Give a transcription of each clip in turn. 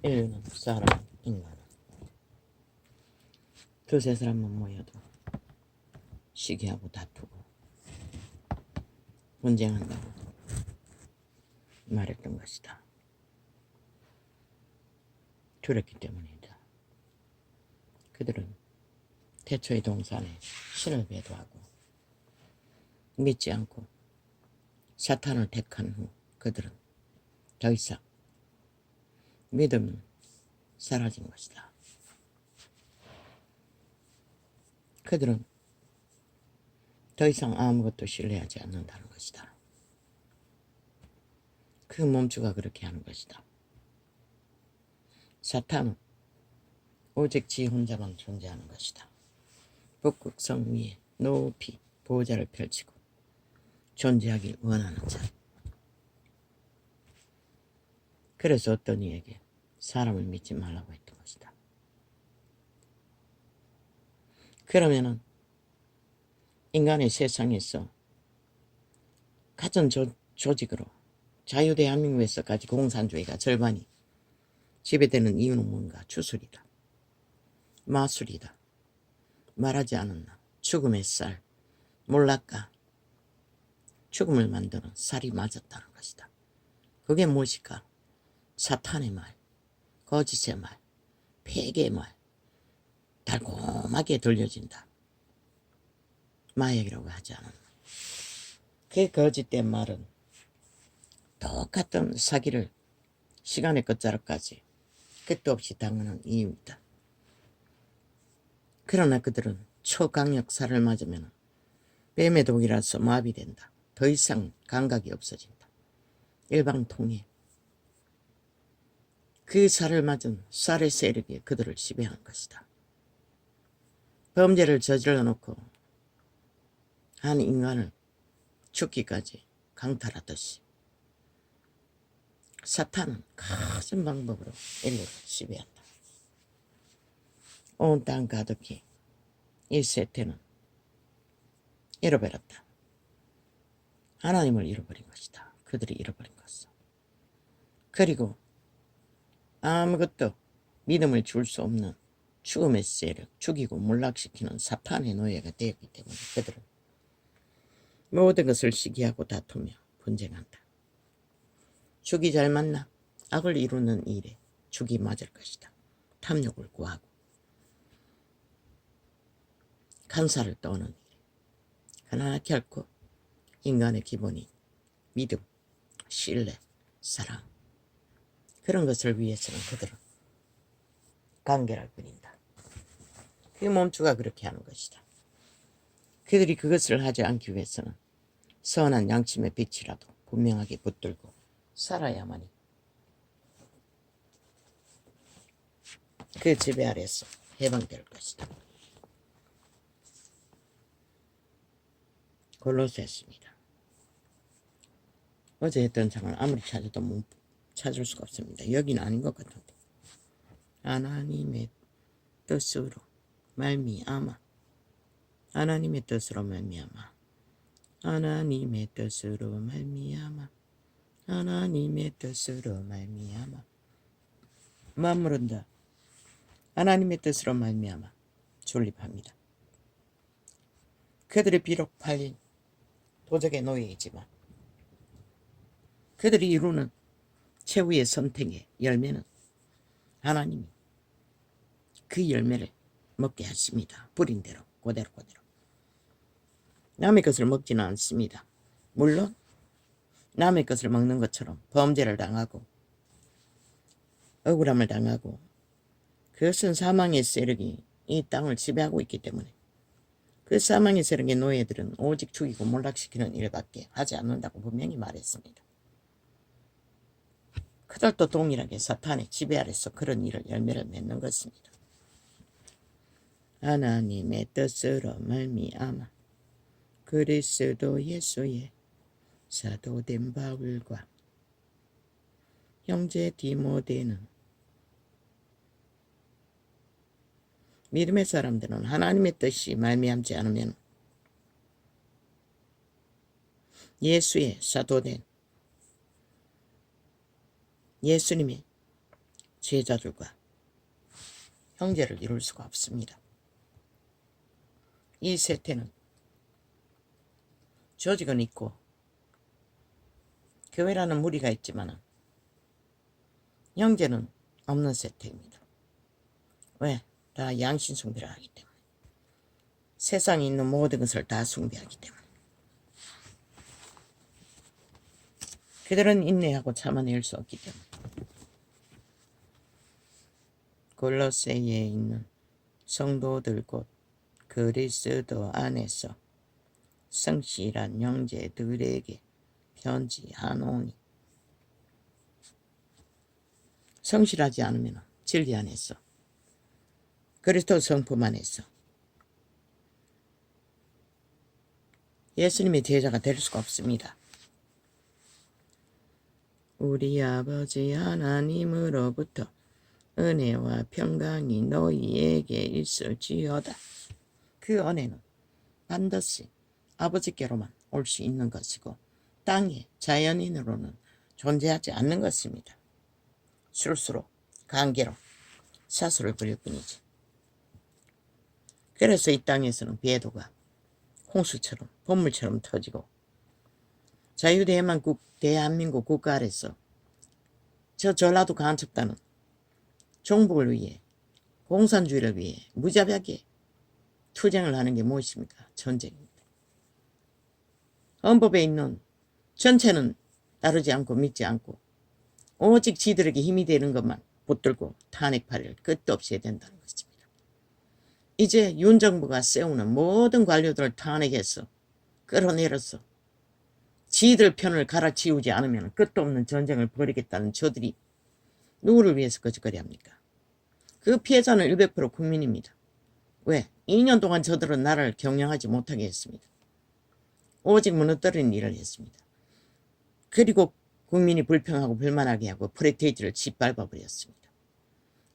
인류는 사람, 인간은 두세 사람만 모여도 시기하고 다투고 분쟁한다고 말했던 것이다. 두렵기 때문이다. 그들은 태초의 동산에 신을 배도하고 믿지 않고 사탄을 택한 후 그들은 더 이상 믿음은 사라진 것이다. 그들은 더 이상 아무것도 신뢰하지 않는다는 것이다. 그 몸주가 그렇게 하는 것이다. 사탄은 오직 지 혼자만 존재하는 것이다. 북극성 위에 높이 보호자를 펼치고 존재하길 원하는 자. 그래서 어떤 이에게 사람을 믿지 말라고 했던 것이다. 그러면은 인간의 세상에서 가전 조직으로 자유대한민국에서까지 공산주의가 절반이 지배되는 이유는 뭔가? 주술이다. 마술이다. 말하지 않았나? 죽음의 쌀, 몰락과 죽음을 만드는 쌀이 맞았다는 것이다. 그게 무엇일까? 사탄의 말, 거짓의 말, 폐계의 말, 달콤하게 들려진다. 마약이라고 하지 않았나? 그 거짓된 말은 똑같은 사기를 시간의 끝자락까지 끝도 없이 당하는 이유이다. 그러나 그들은 초강력살을 맞으면 뱀의 독이라서 마비된다. 더 이상 감각이 없어진다. 일방통행. 그 살을 맞은 쌀의 세력이 그들을 지배한 것이다. 범죄를 저질러 놓고 한 인간을 죽기까지 강탈하듯이 사탄은 가진 방법으로 인류를 지배한다. 온 땅 가득히 이 세태는 잃어버렸다. 하나님을 잃어버린 것이다. 그들이 잃어버린 것은. 그리고 아무것도 믿음을 줄 수 없는 죽음의 세력, 죽이고 몰락시키는 사탄의 노예가 되었기 때문에 그들은 모든 것을 시기하고 다투며 분쟁한다. 죽이 잘 맞나? 악을 이루는 일에 죽이 맞을 것이다. 탐욕을 구하고 간사를 떠는 일에. 그러나 결코 인간의 기본이 믿음, 신뢰, 사랑, 그런 것을 위해서는 그들은 관계를 부린다. 그 몸주가 그렇게 하는 것이다. 그들이 그것을 하지 않기 위해서는 선한 양심의 빛이라도 분명하게 붙들고 살아야만이 그 지배 아래서 해방될 것이다. 골로새서입니다. 어제 했던 장을 아무리 찾아도 못 찾을 수가 없습니다. 여기는 아닌 것 같은데. 하나님의 뜻으로 말미암아, 하나님의 뜻으로 말미암아, 하나님의 뜻으로 말미암아, 하나님의 뜻으로 말미암아. 만물은 다 하나님의 뜻으로 말미암아 존립합니다. 그들이 비록 팔린 도적의 노예이지만 그들이 이루는 최후의 선택의 열매는 하나님이 그 열매를 먹게 하십니다. 뿌린 대로 그대로. 남의 것을 먹지는 않습니다. 물론 남의 것을 먹는 것처럼 범죄를 당하고 억울함을 당하고 그것은 사망의 세력이 이 땅을 지배하고 있기 때문에 그 사망의 세력의 노예들은 오직 죽이고 몰락시키는 일밖에 하지 않는다고 분명히 말했습니다. 그들도 동일하게 사탄의 지배 아래서 그런 일을 열매를 맺는 것입니다. 하나님의 뜻으로 말미암아 그리스도 예수의 사도된 바울과 형제 디모데는 믿음의 사람들은 하나님의 뜻이 말미암지 않으면 예수의 사도된 예수님의 제자들과 형제를 이룰 수가 없습니다. 이 세태는 조직은 있고 교회라는 무리가 있지만 형제는 없는 세태입니다. 왜? 다 양신 숭배를 하기 때문에. 세상에 있는 모든 것을 다 숭배하기 때문에. 그들은 인내하고 참아낼 수 없기 때문에. 골로새에 있는 성도들 곧 그리스도 안에서 성실한 형제들에게 편지하노니. 성실하지 않으면 진리 안에서 그리스도 성품 안에서 예수님의 제자가 될 수가 없습니다. 우리 아버지 하나님으로부터 은혜와 평강이 너희에게 있을지어다. 그 은혜는 반드시 아버지께로만 올 수 있는 것이고 땅에 자연인으로는 존재하지 않는 것입니다. 술수로 관계로 사수를 부릴 뿐이지. 그래서 이 땅에서는 배도가 홍수처럼 본물처럼 터지고 대한민국 국가 아래서 저 전라도 간첩단은 종북을 위해 공산주의를 위해 무자비하게 투쟁을 하는 게 무엇입니까? 전쟁입니다. 헌법에 있는 전체는 따르지 않고 믿지 않고 오직 지들에게 힘이 되는 것만 붙들고 탄핵파리를 끝도 없이 해야 된다는 것입니다. 이제 윤 정부가 세우는 모든 관료들을 탄핵해서 끌어내려서 지들 편을 갈아치우지 않으면 끝도 없는 전쟁을 벌이겠다는 저들이 누구를 위해서 거짓거리 합니까? 그 피해자는 100% 국민입니다. 왜? 2년 동안 저들은 나라를 경영하지 못하게 했습니다. 오직 무너뜨리는 일을 했습니다. 그리고 국민이 불평하고 불만하게 하고 프레테이지를 짓밟아버렸습니다.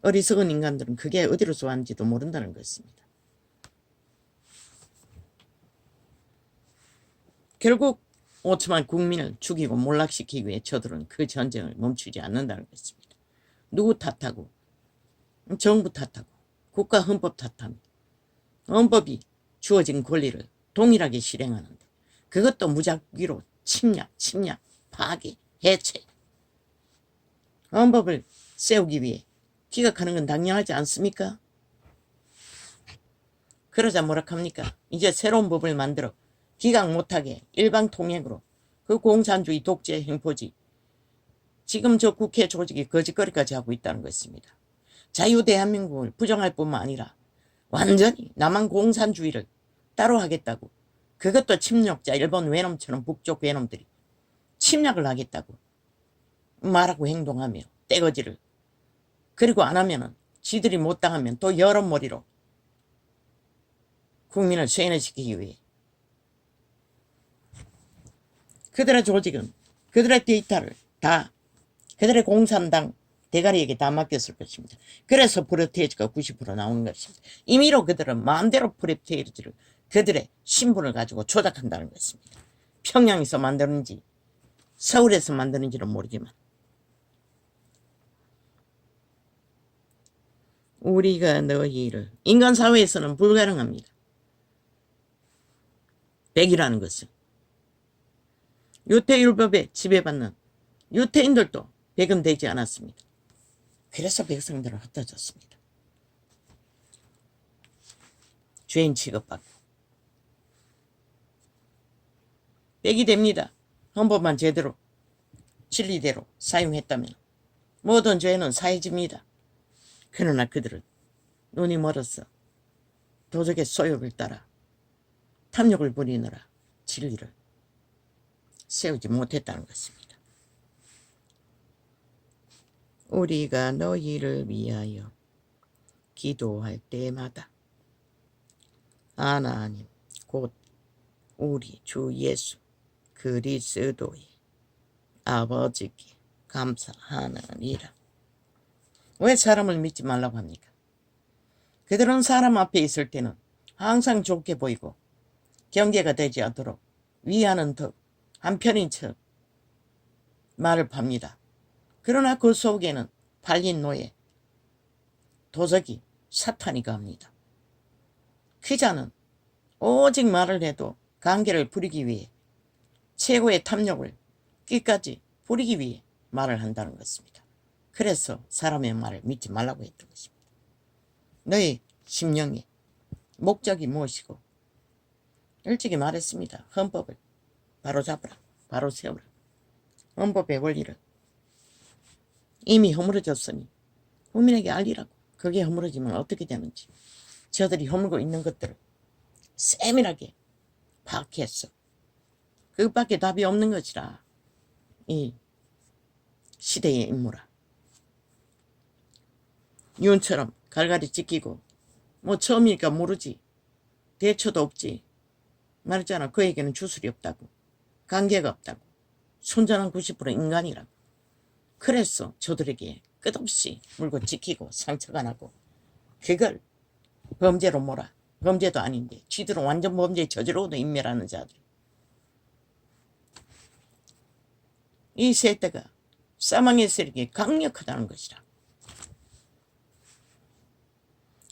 어리석은 인간들은 그게 어디로서 왔는지도 모른다는 것입니다. 결국 5천만 국민을 죽이고 몰락시키기 위해 저들은 그 전쟁을 멈추지 않는다는 것입니다. 누구 탓하고? 정부 탓하고 국가 헌법 탓하며 헌법이 주어진 권리를 동일하게 실행하는데 그것도 무작위로 침략, 파괴, 해체. 헌법을 세우기 위해 기각하는 건 당연하지 않습니까? 그러자 뭐라 합니까? 이제 새로운 법을 만들어 기각 못하게 일방통행으로 그 공산주의 독재 행포지 지금 저 국회 조직이 거짓거리까지 하고 있다는 것입니다. 자유대한민국을 부정할 뿐만 아니라 완전히 남한 공산주의를 따로 하겠다고 그것도 침략자 일본 외놈처럼 북쪽 외놈들이 침략을 하겠다고 말하고 행동하며 떼거지를 그리고 안 하면은 지들이 못 당하면 또 여론몰이로 국민을 쇄인시키기 위해 그들의 조직은 그들의 데이터를 다 그들의 공산당 대가리에게 다 맡겼을 것입니다. 그래서 프레테이지가 90% 나오는 것입니다. 임의로 그들은 마음대로 프레테이지를 그들의 신분을 가지고 조작한다는 것입니다. 평양에서 만드는지 서울에서 만드는지는 모르지만 우리가 너희를 인간사회에서는 불가능합니다. 백이라는 것은 유태율법에 지배받는 유태인들도 백은 되지 않았습니다. 그래서 백성들은 흩어졌습니다. 죄인 취급받고 백이 됩니다. 헌법만 제대로 진리대로 사용했다면 모든 죄는 사해집니다. 그러나 그들은 눈이 멀어서 도적의 소욕을 따라 탐욕을 부리느라 진리를 세우지 못했다는 것입니다. 우리가 너희를 위하여 기도할 때마다 하나님 곧 우리 주 예수 그리스도의 아버지께 감사하느니라. 왜 사람을 믿지 말라고 합니까? 그들은 사람 앞에 있을 때는 항상 좋게 보이고 경계가 되지 않도록 위하는 덕 한편인 척 말을 팝니다. 그러나 그 속에는 팔린 노예, 도적이 사탄이 갑니다. 그 자는 오직 말을 해도 관계를 부리기 위해 최고의 탐욕을 끝까지 부리기 위해 말을 한다는 것입니다. 그래서 사람의 말을 믿지 말라고 했던 것입니다. 너의 심령의 목적이 무엇이고, 일찍이 말했습니다. 헌법을 바로 잡으라, 바로 세우라. 헌법의 원리를 이미 허물어졌으니 국민에게 알리라고. 그게 허물어지면 어떻게 되는지 저들이 허물고 있는 것들을 세밀하게 파악했어. 그것밖에 답이 없는 것이라. 이 시대의 인물아, 윤처럼 갈갈이 찢기고 뭐 처음이니까 모르지, 대처도 없지, 말했잖아. 그에게는 주술이 없다고, 관계가 없다고, 순전한 90% 인간이라고. 그래서 저들에게 끝없이 물고 지키고 상처가 나고, 그걸 범죄로 몰아. 범죄도 아닌데 쥐들은 완전 범죄에 저지르고도 인멸하는 자들. 이 세대가 사망의 세력이 강력하다는 것이라.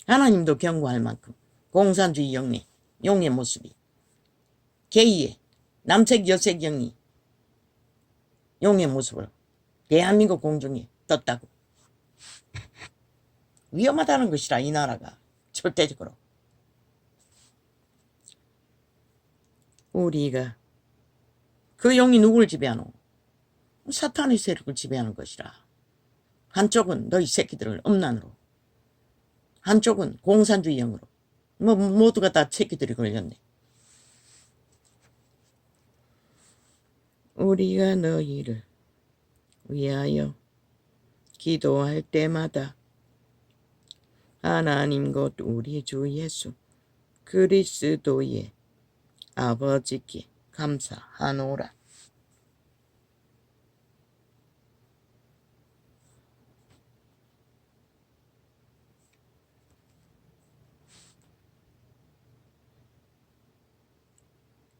하나님도 경고할 만큼 공산주의 영내 용의 모습이, 게이의 남색 여색 영이 용의 모습을 대한민국 공중에 떴다고. 위험하다는 것이라. 이 나라가 절대적으로. 우리가 그 용이 누구를 지배하노? 사탄의 세력을 지배하는 것이라. 한쪽은 너희 새끼들을 음란으로, 한쪽은 공산주의 영으로, 뭐 모두가 다 새끼들이 걸렸네. 우리가 너희를 위하여 기도할 때마다 하나님 곧 우리 주 예수 그리스도의 아버지께 감사하노라.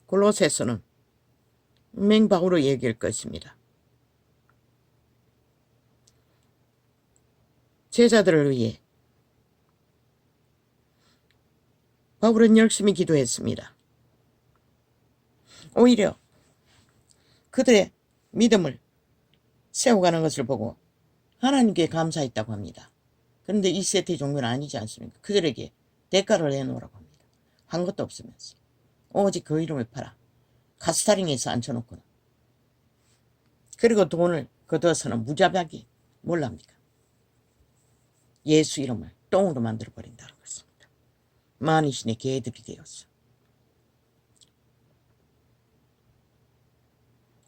골로새서는 맹바울로 얘기할 것입니다. 제자들을 위해 바울은 열심히 기도했습니다. 오히려 그들의 믿음을 세워가는 것을 보고 하나님께 감사했다고 합니다. 그런데 이 세대 종교는 아니지 않습니까? 그들에게 대가를 내놓으라고 합니다. 한 것도 없으면서 오직 그 이름을 팔아 가스타링에서 앉혀놓고는, 그리고 돈을 거둬서는 무자비하게 뭘 합니까? 예수 이름을 똥으로 만들어버린다는 것입니다. 만이신의 개들이 되었어.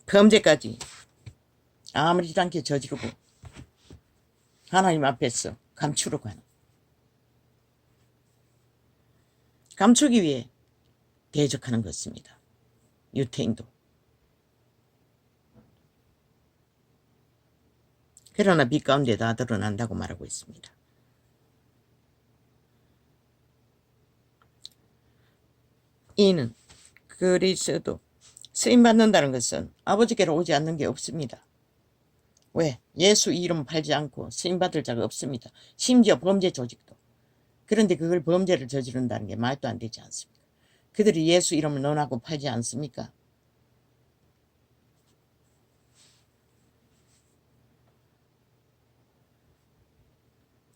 범죄까지 아무리지 않게 저지르고 하나님 앞에서 감추려고 하는, 감추기 위해 대적하는 것입니다. 유태인도. 그러나 빛 가운데 다 드러난다고 말하고 있습니다. 이는 그리스도 쓰임받는다는 것은 아버지께로 오지 않는 게 없습니다. 왜? 예수 이름 팔지 않고 쓰임받을 자가 없습니다. 심지어 범죄 조직도. 그런데 그걸 범죄를 저지른다는 게 말도 안 되지 않습니까? 그들이 예수 이름을 논하고 팔지 않습니까?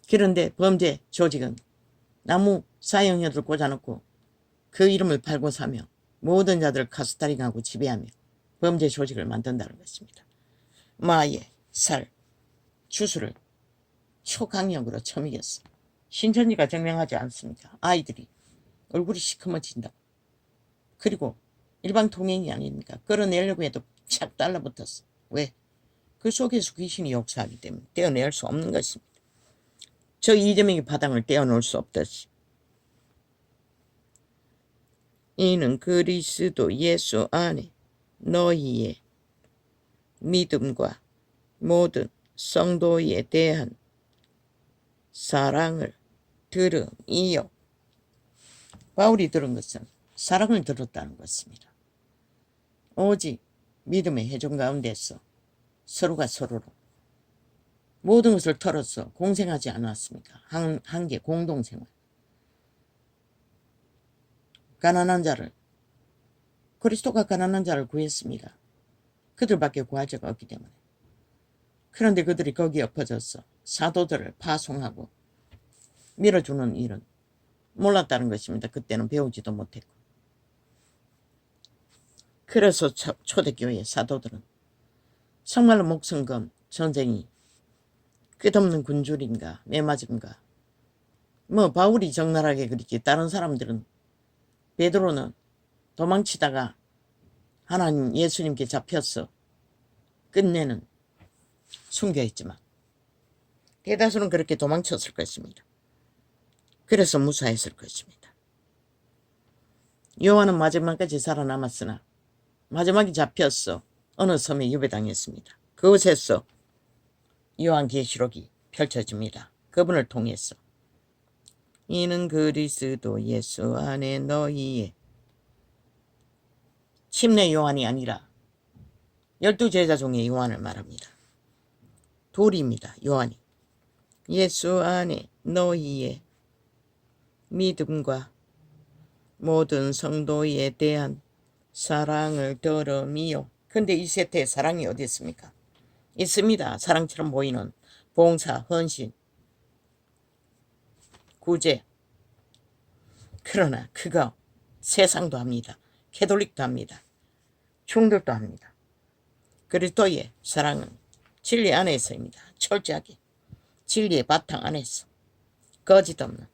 그런데 범죄 조직은 나무 사형혀들 꽂아놓고 그 이름을 팔고 사며 모든 자들을 가스타링하고 지배하며 범죄 조직을 만든다는 것입니다. 마의 살, 주술을 초강력으로 처먹였어. 신천지가 증명하지 않습니까? 아이들이 얼굴이 시커머진다고. 그리고 일방통행이 아닙니까? 끌어내려고 해도 착 달라붙었어. 왜? 그 속에서 귀신이 역사하기 때문에 떼어낼 수 없는 것입니다. 저 이재명의 바닥을 떼어놓을 수 없듯이. 이는 그리스도 예수 안에 너희의 믿음과 모든 성도에 대한 사랑을 들음이요. 바울이 들은 것은 사랑을 들었다는 것입니다. 오직 믿음의 회중 가운데서 서로가 서로로 모든 것을 털어서 공생하지 않았습니까? 한계 공동생활. 가난한 자를, 그리스도가 가난한 자를 구했습니다. 그들밖에 구할 자가 없기 때문에. 그런데 그들이 거기에 엎어져서 사도들을 파송하고 밀어주는 일은 몰랐다는 것입니다. 그때는 배우지도 못했고. 그래서 초대교회 사도들은 정말로 목숨 건 전쟁이 끝없는 굶주림과 매맞음과 뭐 바울이 적나라하게 그랬지. 다른 사람들은 베드로는 도망치다가 하나님 예수님께 잡혀서 끝내는 순교했지만 대다수는 그렇게 도망쳤을 것입니다. 그래서 무사했을 것입니다. 요한은 마지막까지 살아남았으나 마지막에 잡혔어. 어느 섬에 유배당했습니다. 그곳에서 요한계시록이 펼쳐집니다. 그분을 통해서 이는 그리스도 예수 안에 너희의 침례 요한이 아니라 12제자 중에 요한을 말합니다. 둘입니다. 요한이. 예수 안에 너희의 믿음과 모든 성도에 대한 사랑을 들음이요. 근데 이 세태에 사랑이 어디 있습니까? 있습니다. 사랑처럼 보이는 봉사, 헌신, 구제. 그러나 그거 세상도 합니다. 캐톨릭도 합니다. 중들도 합니다. 그리스도의 사랑은 진리 안에서입니다. 철저하게 진리의 바탕 안에서 거짓 없는.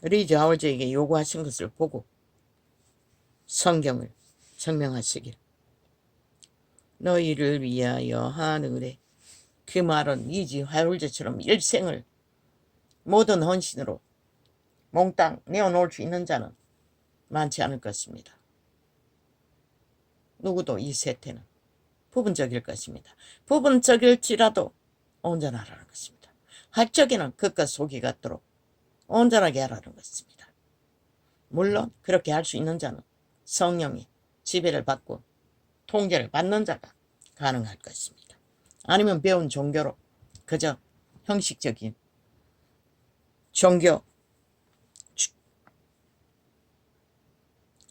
리즈 하월즈에게 요구하신 것을 보고 성경을 증명하시길. 너희를 위하여 하늘에. 그 말은 리즈 하월즈처럼 일생을 모든 헌신으로 몽땅 내어놓을 수 있는 자는 많지 않을 것입니다. 누구도 이 세태는 부분적일 것입니다. 부분적일지라도 온전하라는 것입니다. 학적에는 겉과 속이 같도록 온전하게 하라는 것입니다. 물론 그렇게 할 수 있는 자는 성령의 지배를 받고 통제를 받는 자가 가능할 것입니다. 아니면 배운 종교로 그저 형식적인 종교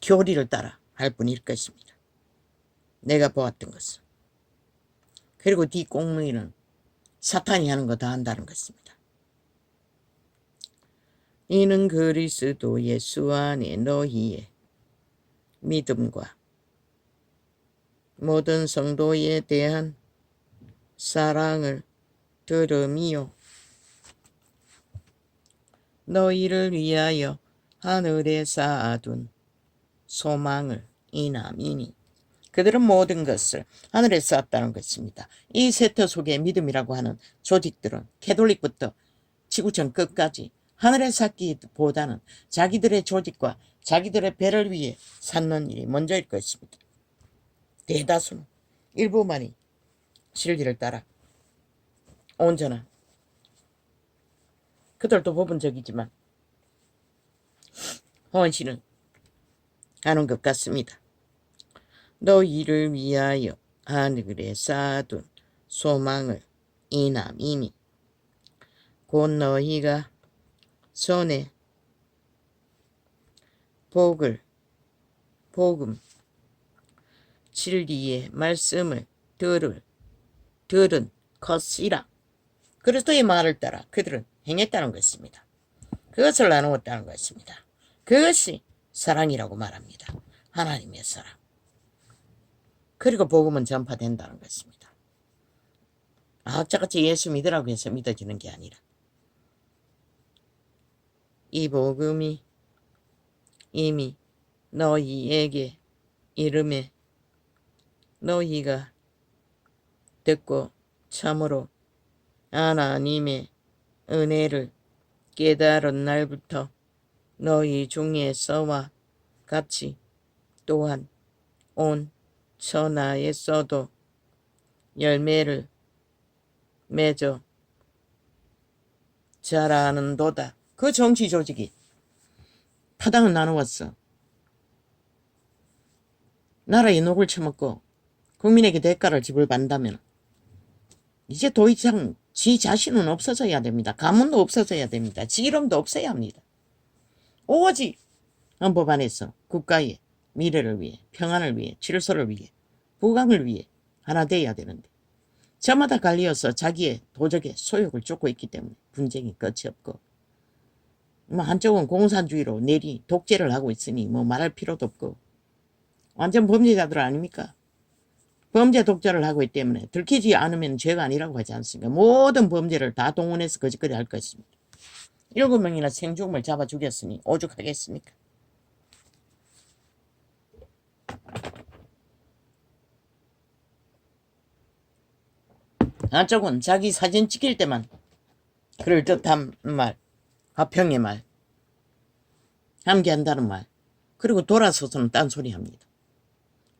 교리를 따라 할 뿐일 것입니다. 내가 보았던 것은. 그리고 네 꽁무니는 사탄이 하는 거 다 한다는 것입니다. 이는 그리스도 예수 안에 너희의 믿음과 모든 성도에 대한 사랑을 들음이요. 너희를 위하여 하늘에 쌓아둔 소망을 이남이니. 그들은 모든 것을 하늘에 쌓았다는 것입니다. 이 세터 속의 믿음이라고 하는 조직들은 캐톨릭부터 지구촌 끝까지 하늘에 쌓기보다는 자기들의 조직과 자기들의 배를 위해 쌓는 일이 먼저일 것입니다. 대다수는 일부만이 진리를 따라 온전한, 그들도 부분적이지만 헌신은 하는 것 같습니다. 너희를 위하여 하늘에 쌓아둔 소망을 이남이니. 곧 너희가 손에 복음 진리의 말씀을 들은 것이라. 그리스도의 말을 따라 그들은 행했다는 것입니다. 그것을 나누었다는 것입니다. 그것이 사랑이라고 말합니다. 하나님의 사랑. 그리고 복음은 전파된다는 것입니다. 악자같이 예수 믿으라고 해서 믿어지는 게 아니라 이 복음이 이미 너희에게 이름에 너희가 듣고 참으로 하나님의 은혜를 깨달은 날부터 너희 중에서와 같이 또한 온 천하에서도 열매를 맺어 자라는도다. 그 정치 조직이 파당을 나누었어. 나라의 녹을 처먹고 국민에게 대가를 지불받는다면 이제 더 이상 지 자신은 없어져야 됩니다. 가문도 없어져야 됩니다. 지 이름도 없어야 합니다. 오직 헌법 안에서 국가의 미래를 위해, 평안을 위해, 질서를 위해, 부강을 위해 하나 되어야 되는데 저마다 갈리어서 자기의 도적의 소욕을 쫓고 있기 때문에 분쟁이 끝이 없고, 뭐 한쪽은 공산주의로 내리 독재를 하고 있으니 뭐 말할 필요도 없고, 완전 범죄자들 아닙니까? 범죄 독재를 하고 있기 때문에 들키지 않으면 죄가 아니라고 하지 않습니까? 모든 범죄를 다 동원해서 거짓거리 할 것입니다. 7명이나 생죽음을 잡아 죽였으니 오죽하겠습니까? 한쪽은 자기 사진 찍힐 때만 그럴듯한 말, 화평의 말, 함께한다는 말, 그리고 돌아서서는 딴소리 합니다.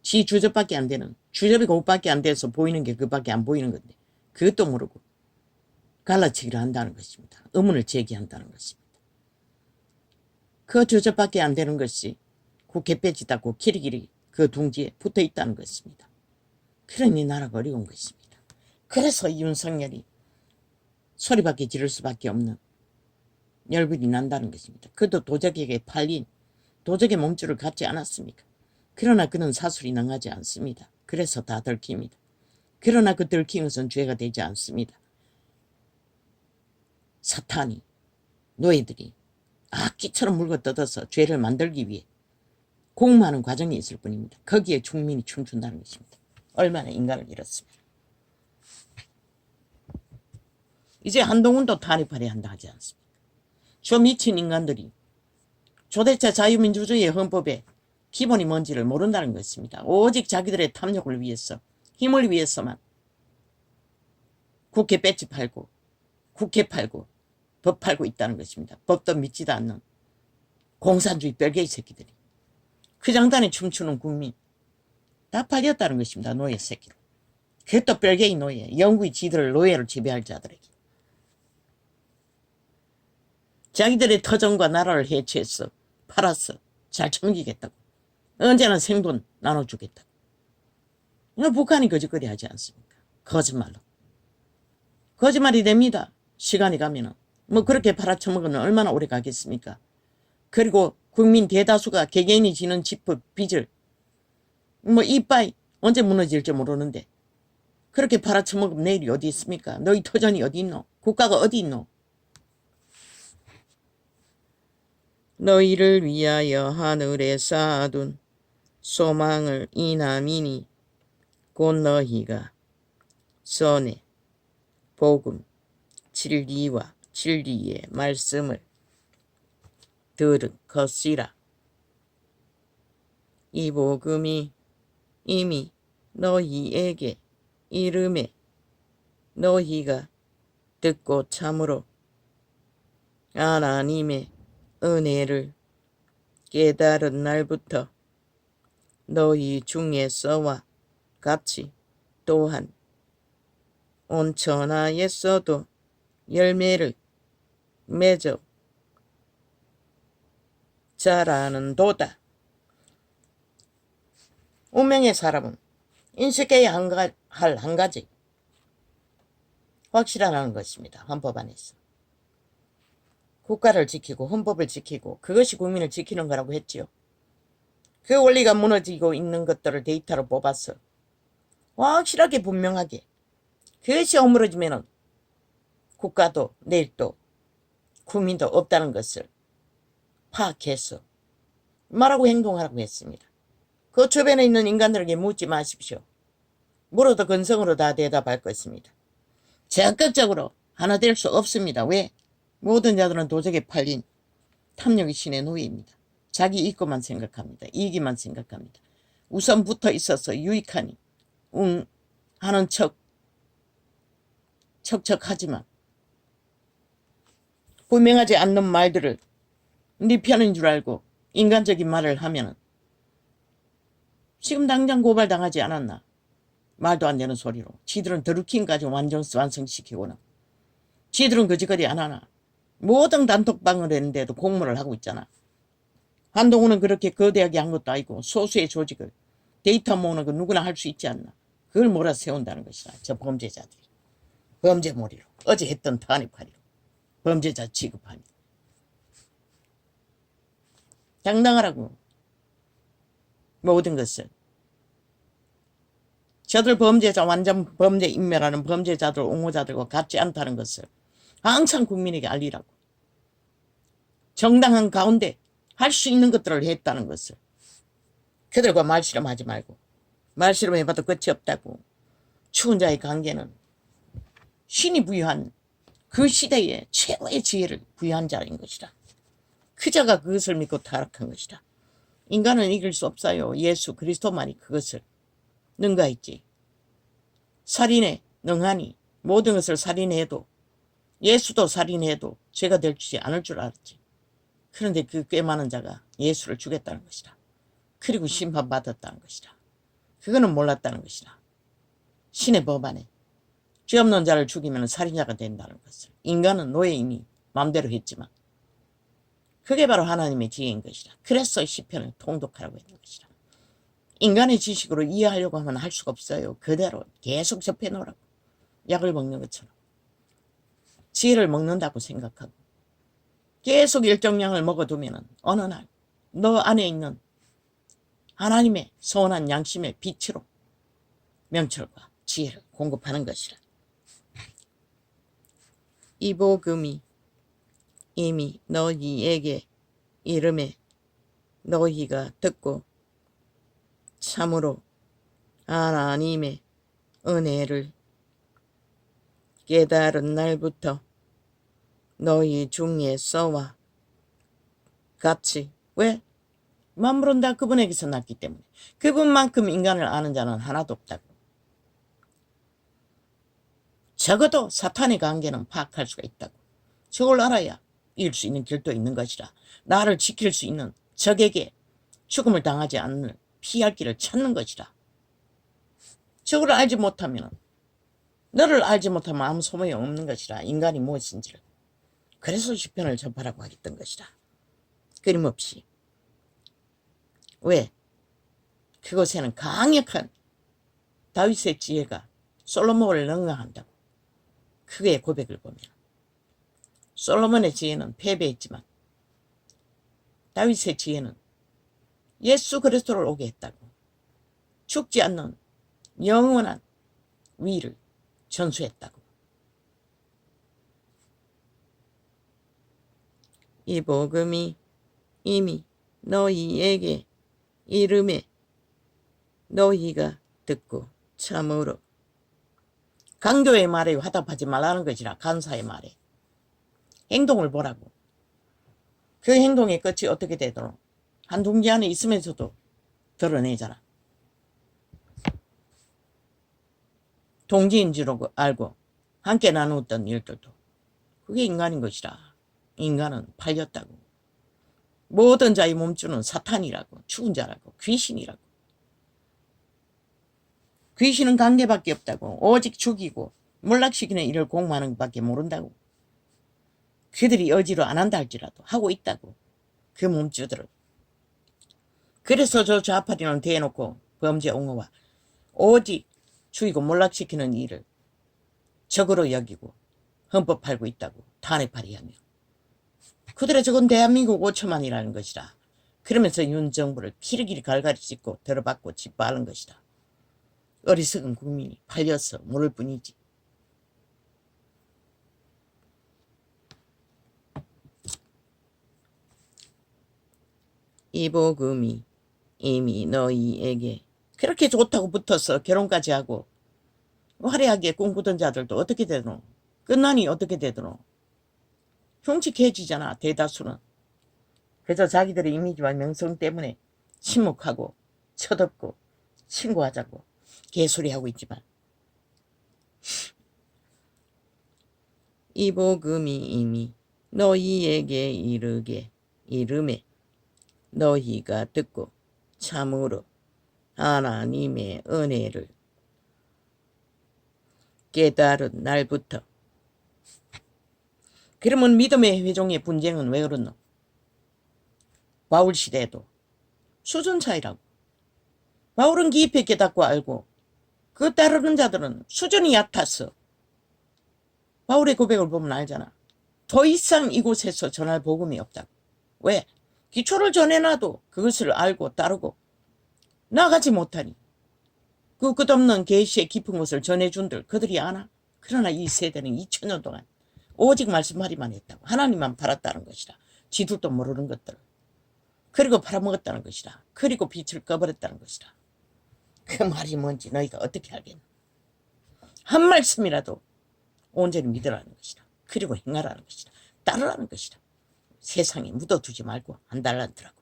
지 주접밖에 안 되는, 주접이 그것밖에 안 돼서 보이는 게 그밖에 안 보이는 건데 그것도 모르고 갈라치기를 한다는 것입니다. 의문을 제기한다는 것입니다. 그 주접밖에 안 되는 것이 국회 배지다고 키리키리 그 둥지에 붙어 있다는 것입니다. 그러니 나라가 어려운 것입니다. 그래서 윤석열이 소리밖에 지를 수밖에 없는 열불이 난다는 것입니다. 그도 도적에게 팔린 도적의 몸줄을 갖지 않았습니까? 그러나 그는 사술이 능하지 않습니다. 그래서 다 들킵니다. 그러나 그 들킨 것은 죄가 되지 않습니다. 사탄이, 노예들이 악기처럼 물고 뜯어서 죄를 만들기 위해 공모하는 과정이 있을 뿐입니다. 거기에 국민이 춤춘다는 것입니다. 얼마나 인간을 잃었습니다. 이제 한동훈도 탄핵하려 한다 하지 않습니까? 저 미친 인간들이 초대체 자유민주주의의 헌법에 기본이 뭔지를 모른다는 것입니다. 오직 자기들의 탐욕을 위해서, 힘을 위해서만 국회 배지 팔고, 국회 팔고, 법 팔고 있다는 것입니다. 법도 믿지도 않는 공산주의 별개의 새끼들이. 그 장단에 춤추는 국민 다 팔렸다는 것입니다. 노예 새끼로. 그것도 별개의 노예, 영구히 지들을 노예로 지배할 자들에게. 자기들의 터전과 나라를 해체해서 팔아서 잘 처먹이겠다고. 언제나 생돈 나눠주겠다고. 이거 북한이 거짓거리 하지 않습니까? 거짓말로. 거짓말이 됩니다. 시간이 가면은. 뭐 그렇게 팔아쳐먹으면 얼마나 오래 가겠습니까? 그리고 국민 대다수가 개개인이 지는 빚을 뭐 이빠이 언제 무너질지 모르는데 그렇게 팔아쳐먹으면 내일이 어디 있습니까? 너희 터전이 어디 있노? 국가가 어디 있노? 너희를 위하여 하늘에 쌓아둔 소망을 이남이니 곧 너희가 선의 복음 진리와 진리의 말씀을 들은 것이라. 이 복음이 이미 너희에게 이름에 너희가 듣고 참으로 하나님의 은혜를 깨달은 날부터 너희 중에서와 같이 또한 온 천하에서도 열매를 맺어 자라는도다. 운명의 사람은 인식해야 할 한 가지 확실하다는 것입니다. 헌법 안에서. 국가를 지키고 헌법을 지키고 그것이 국민을 지키는 거라고 했지요. 그 원리가 무너지고 있는 것들을 데이터로 뽑아서 확실하게 분명하게 그것이 허물어지면 국가도 내일 또 국민도 없다는 것을 파악해서 말하고 행동하라고 했습니다. 그 주변에 있는 인간들에게 묻지 마십시오. 물어도 근성으로 다 대답할 것입니다. 적극적으로 하나 될 수 없습니다. 왜? 모든 자들은 도적에 팔린 탐욕의 신의 노예입니다. 자기 이익만 생각합니다. 이익만 생각합니다. 우선 붙어 있어서 유익하니 하는 척척하지만 분명하지 않는 말들을 네 편인 줄 알고 인간적인 말을 하면은 지금 당장 고발당하지 않았나? 말도 안 되는 소리로. 지들은 드루킹까지 완성시키고는 지들은 거짓거리 안 하나? 모든 단톡방을 했는데도 공모를 하고 있잖아. 한동훈은 그렇게 거대하게 한 것도 아니고 소수의 조직을 데이터 모으는 거 누구나 할 수 있지 않나. 그걸 몰아세운다는 것이다. 저 범죄자들이. 범죄몰이로 어제 했던 탄핵파리로 범죄자 취급하니 당당하라고. 모든 것을 저들 범죄자 완전 범죄 인멸하는 범죄자들 옹호자들과 같지 않다는 것을 항상 국민에게 알리라고. 정당한 가운데 할 수 있는 것들을 했다는 것을. 그들과 말씨름하지 말고. 말씨름해봐도 끝이 없다고. 추운 자의 관계는 신이 부여한 그 시대에 최고의 지혜를 부여한 자인 것이다. 그 자가 그것을 믿고 타락한 것이다. 인간은 이길 수 없어요. 예수 그리스도만이 그것을 능가했지. 살인에 능하니 모든 것을 살인해도 예수도 살인해도 죄가 되지 않을 줄 알았지. 그런데 그 꽤 많은 자가 예수를 죽였다는 것이다. 그리고 심판받았다는 것이다. 그거는 몰랐다는 것이다. 신의 법안에 죄 없는 자를 죽이면 살인자가 된다는 것을. 인간은 노예이니 마음대로 했지만 그게 바로 하나님의 지혜인 것이다. 그래서 시편을 통독하라고 했는 것이다. 인간의 지식으로 이해하려고 하면 할 수가 없어요. 그대로 계속 접해놓으라고. 약을 먹는 것처럼. 지혜를 먹는다고 생각하고 계속 일정량을 먹어두면 어느 날 너 안에 있는 하나님의 선한 양심의 빛으로 명철과 지혜를 공급하는 것이라. 이 복음이 이미 너희에게 이름에 너희가 듣고 참으로 하나님의 은혜를 깨달은 날부터 너희 중에서와 같이. 왜? 만물은 다 그분에게서 났기 때문에. 그분만큼 인간을 아는 자는 하나도 없다고. 적어도 사탄의 관계는 파악할 수가 있다고. 저걸 알아야 이길 수 있는 길도 있는 것이라. 나를 지킬 수 있는 적에게 죽음을 당하지 않는 피할 길을 찾는 것이라. 저걸 알지 못하면 너를 알지 못하면 아무 소용이 없는 것이라. 인간이 무엇인지를. 그래서 시편을 접하라고 하겠던 것이라. 끊임없이. 왜? 그곳에는 강력한 다윗의 지혜가 솔로몬을 능가한다고. 그의 고백을 보면 솔로몬의 지혜는 패배했지만 다윗의 지혜는 예수 그리스도를 오게 했다고. 죽지 않는 영원한 위를 전수했다고. 이 복음이 이미 너희에게 이름에 너희가 듣고 참으로. 강조의 말에 화답하지 말라는 것이라. 간사의 말에. 행동을 보라고. 그 행동의 끝이 어떻게 되도록 한 둥지 안에 있으면서도 드러내잖아. 동지인 줄 알고 함께 나누었던 일들도 그게 인간인 것이라. 인간은 팔렸다고. 모든 자의 몸주는 사탄이라고. 죽은 자라고. 귀신이라고. 귀신은 관계밖에 없다고. 오직 죽이고 몰락시키는 일을 공모하는 것밖에 모른다고. 그들이 어지로 안 한다 할지라도 하고 있다고. 그 몸주들은. 그래서 저 좌파리는 대놓고 범죄 옹호와 오직 죽이고 몰락시키는 일을 적으로 여기고 헌법 팔고 있다고. 탄핵파리하며. 그들의 적은 대한민국 5천만이라는 것이라. 그러면서 윤 정부를 키르기리 갈갈이 찢고 들어받고 짓밟은 것이다. 어리석은 국민이 팔려서 모를 뿐이지. 이 복음이 이미 너희에게 그렇게 좋다고 붙어서 결혼까지 하고 화려하게 꿈꾸던 자들도 어떻게 되노? 끝나니 어떻게 되더노? 흉측해지잖아. 대다수는. 그저 자기들의 이미지와 명성 때문에 침묵하고 쳐덮고 신고하자고 개소리하고 있지만 이 복음이 이미 너희에게 이름에 너희가 듣고 참으로 하나님의 은혜를 깨달은 날부터. 그러면 믿음의 회종의 분쟁은 왜 그렇노? 바울 시대에도 수준 차이라고. 바울은 깊이 깨닫고 알고 그 따르는 자들은 수준이 얕아서 바울의 고백을 보면 알잖아. 더 이상 이곳에서 전할 복음이 없다고. 왜? 기초를 전해놔도 그것을 알고 따르고 나가지 못하니 그 끝없는 계시의 깊은 것을 전해준들 그들이 아나? 그러나 이 세대는 2000년 동안 오직 말씀하리만 했다고. 하나님만 팔았다는 것이라. 지들도 모르는 것들. 그리고 팔아먹었다는 것이라. 그리고 빛을 꺼버렸다는 것이라. 그 말이 뭔지 너희가 어떻게 알겠나? 한 말씀이라도 온전히 믿으라는 것이라. 그리고 행하라는 것이라. 따르라는 것이라. 세상에 묻어두지 말고 한 달란트라고.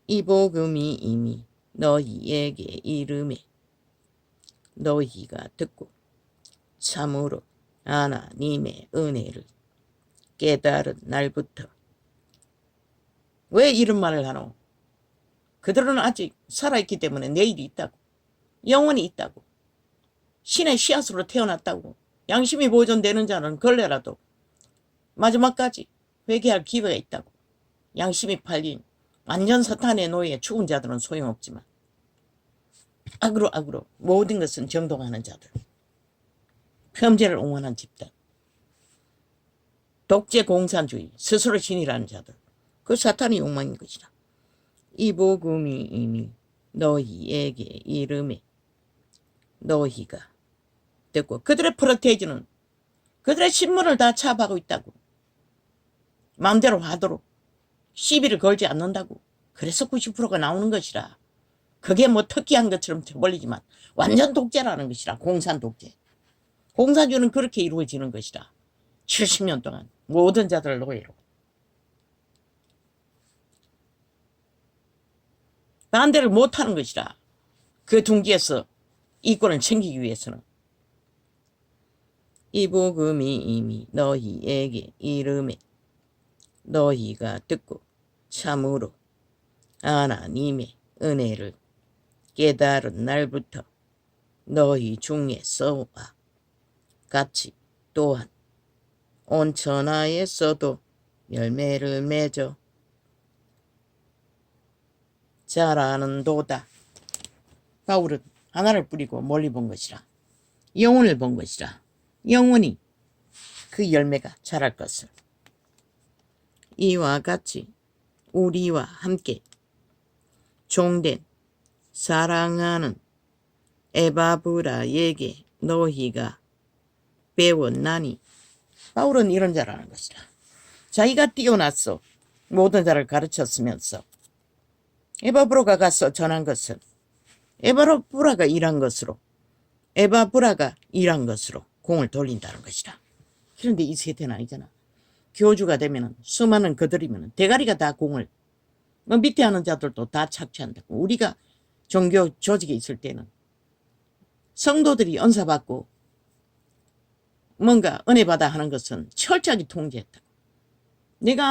이 복음이 이미 너희에게 이름에 너희가 듣고 참으로 하나님의 은혜를 깨달은 날부터. 왜 이런 말을 하노? 그들은 아직 살아있기 때문에 내일이 있다고. 영원히 있다고. 신의 씨앗으로 태어났다고. 양심이 보존되는 자는 걸레라도 마지막까지 회개할 기회가 있다고. 양심이 팔린 완전 사탄의 노예에 죽은 자들은 소용없지만 악으로 모든 것은 정동하는 자들, 범죄를 옹호하는 집단, 독재 공산주의, 스스로 신이라는 자들, 그 사탄의 욕망인 것이다. 이 복음이 이미 너희에게 이름에 너희가 듣고 그들의 프로테이지는 그들의 신문을 다 차압하고 있다고. 마음대로 하도록 시비를 걸지 않는다고. 그래서 90%가 나오는 것이라. 그게 뭐 특기한 것처럼 쳐벌리지만 완전 독재라는 것이라. 공산 독재. 공산주의는 그렇게 이루어지는 것이라. 70년 동안 모든 자들을 노예로. 반대를 못하는 것이라. 그 둥지에서 이권을 챙기기 위해서는. 이 복음이 이미 너희에게 이름에 너희가 듣고 참으로 하나님의 은혜를 깨달은 날부터 너희 중에 서와 같이 또한 온 천하에서도 열매를 맺어 자라는도다. 바울은 하나를 뿌리고 멀리 본 것이라. 영혼을 본 것이라. 영원히 그 열매가 자랄 것을. 이와 같이 우리와 함께 종된 사랑하는 에바브라에게 너희가 배웠나니. 바울은 이런 자라는 것이라. 자기가 뛰어났어. 모든 자를 가르쳤으면서 에바브라가 가서 전한 것은 에바브라가 일한 것으로, 에바브라가 일한 것으로 공을 돌린다는 것이라. 그런데 이 세대는 아니잖아. 교주가 되면 수많은 그들이면 대가리가 다 공을, 밑에 하는 자들도 다 착취한다고. 우리가 종교 조직에 있을 때는 성도들이 은사받고 뭔가 은혜 받아 하는 것은 철저하게 통제했다. 내가